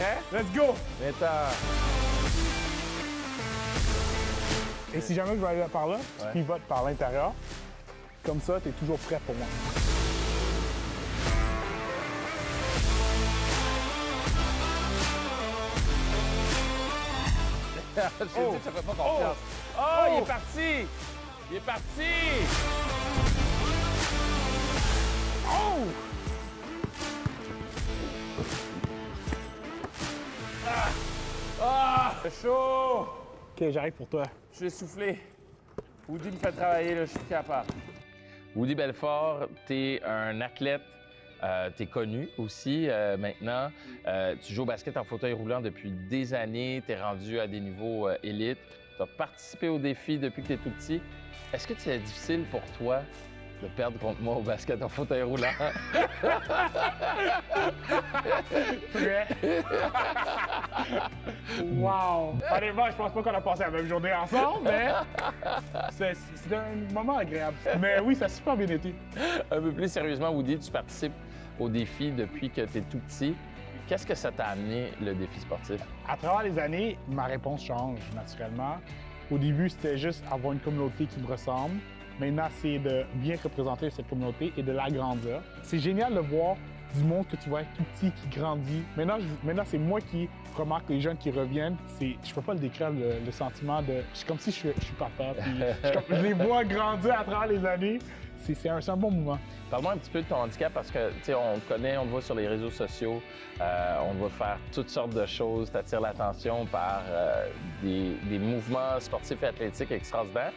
Prêt? Let's go! Viens-t'en. Et si jamais je vais aller par là, tu Ouais. pivotes par l'intérieur. Comme ça, tu es toujours prêt pour moi. Je te dis que ça fait pas confiance. Oh, il est parti! Il est parti! Oh! Ah! C'est chaud! OK, j'arrive pour toi. Je suis essoufflé. Woody me fait travailler, là, je suis plus capable. Woody Belfort, t'es un athlète, t'es connu aussi maintenant. Tu joues au basket en fauteuil roulant depuis des années, t'es rendu à des niveaux élites. T'as participé aux défis depuis que t'es tout petit. Est-ce que c'est difficile pour toi de perdre contre moi au basket en fauteuil roulant? Prêt? Wow! Honnêtement, je pense pas qu'on a passé la même journée ensemble, mais c'est un moment agréable. Mais oui, ça a super bien été. Un peu plus sérieusement, Woody, tu participes aux défis depuis que t'es tout petit. Qu'est-ce que ça t'a amené, le défi sportif? À travers les années, ma réponse change naturellement. Au début, c'était juste avoir une communauté qui me ressemble. Maintenant, c'est de bien représenter cette communauté et de l'agrandir. C'est génial de voir du monde que tu vois tout petit qui grandit. Maintenant c'est moi qui remarque les jeunes qui reviennent. Je peux pas le décrire, le sentiment de... C'est comme si je suis papa. Puis je les vois grandir à travers les années. C'est un bon moment. Parle-moi un petit peu de ton handicap parce que, tu sais, on te connaît, on te voit sur les réseaux sociaux, on te voit faire toutes sortes de choses, t'attires l'attention par des mouvements sportifs et athlétiques extraordinaires.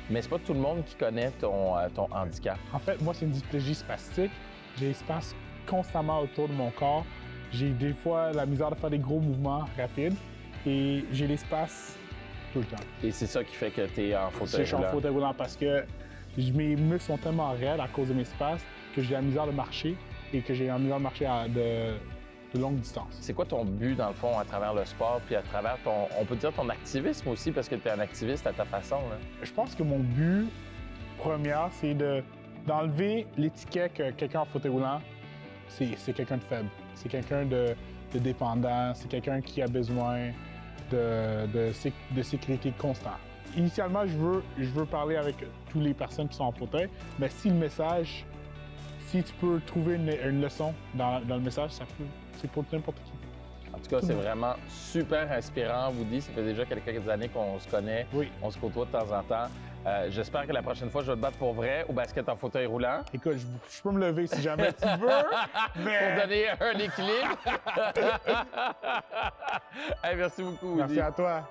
Mais c'est pas tout le monde qui connaît ton handicap. En fait, moi, c'est une dysplégie spastique. J'ai l'espace constamment autour de mon corps. J'ai des fois la misère de faire des gros mouvements rapides et j'ai l'espace tout le temps. Et c'est ça qui fait que tu es en fauteuil Je suis en roulant. fauteuil roulant parce que mes muscles sont tellement raides à cause de mes espaces que j'ai la misère de marcher et que j'ai la misère de marcher de longue distance. C'est quoi ton but, dans le fond, à travers le sport, puis à travers on peut dire ton activisme aussi, parce que tu es un activiste à ta façon, là? Je pense que mon but premier, c'est d'enlever l'étiquette que quelqu'un en fauteuil roulant, c'est quelqu'un de faible. C'est quelqu'un de dépendant, c'est quelqu'un qui a besoin de sécurité constante. Initialement, je veux parler avec toutes les personnes qui sont en fauteuil, mais si le message, si tu peux trouver une leçon dans le message, c'est pour n'importe qui. En tout cas, c'est vraiment super inspirant, Woody. Ça fait déjà quelques années qu'on se connaît. Oui. On se côtoie de temps en temps. J'espère que la prochaine fois, je vais te battre pour vrai au basket en fauteuil roulant. Écoute, je peux me lever si jamais tu veux, mais... Pour donner un équilibre. Hey, merci beaucoup, Woody. Merci à toi.